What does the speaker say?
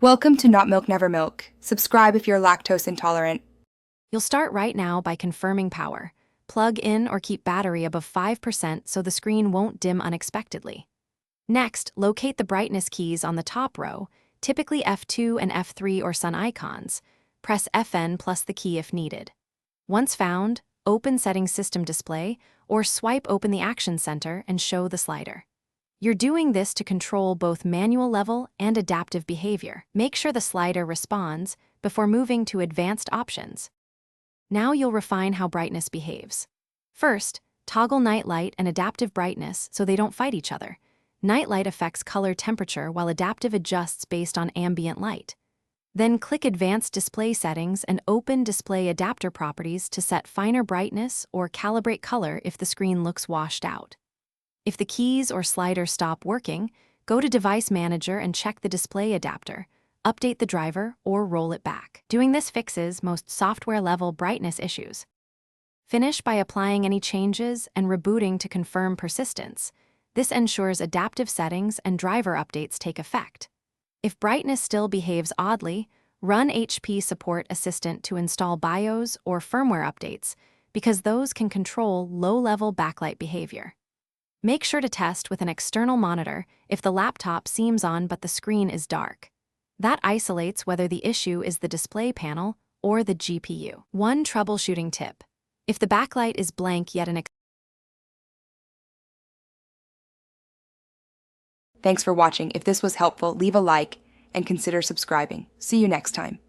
Welcome to Not Milk Never Milk. Subscribe if you're lactose intolerant. You'll start right now by confirming power. Plug in or keep battery above 5% so the screen won't dim unexpectedly. Next, locate the brightness keys on the top row, typically F2 and F3 or sun icons. Press Fn plus the key if needed. Once found, open Settings System Display or swipe open the Action Center and show the slider. You're doing this to control both manual level and adaptive behavior. Make sure the slider responds before moving to advanced options. Now you'll refine how brightness behaves. First, toggle night light and adaptive brightness so they don't fight each other. Night light affects color temperature while adaptive adjusts based on ambient light. Then click Advanced Display Settings and open Display Adapter Properties to set finer brightness or calibrate color if the screen looks washed out. If the keys or slider stop working, go to Device Manager and check the display adapter, update the driver, or roll it back. Doing this fixes most software-level brightness issues. Finish by applying any changes and rebooting to confirm persistence. This ensures adaptive settings and driver updates take effect. If brightness still behaves oddly, run HP Support Assistant to install BIOS or firmware updates, because those can control low-level backlight behavior. Make sure to test with an external monitor if the laptop seems on but the screen is dark. That isolates whether the issue is the display panel or the GPU. One troubleshooting tip: if the backlight is blank yet Thanks for watching. If this was helpful, leave a like and consider subscribing. See you next time.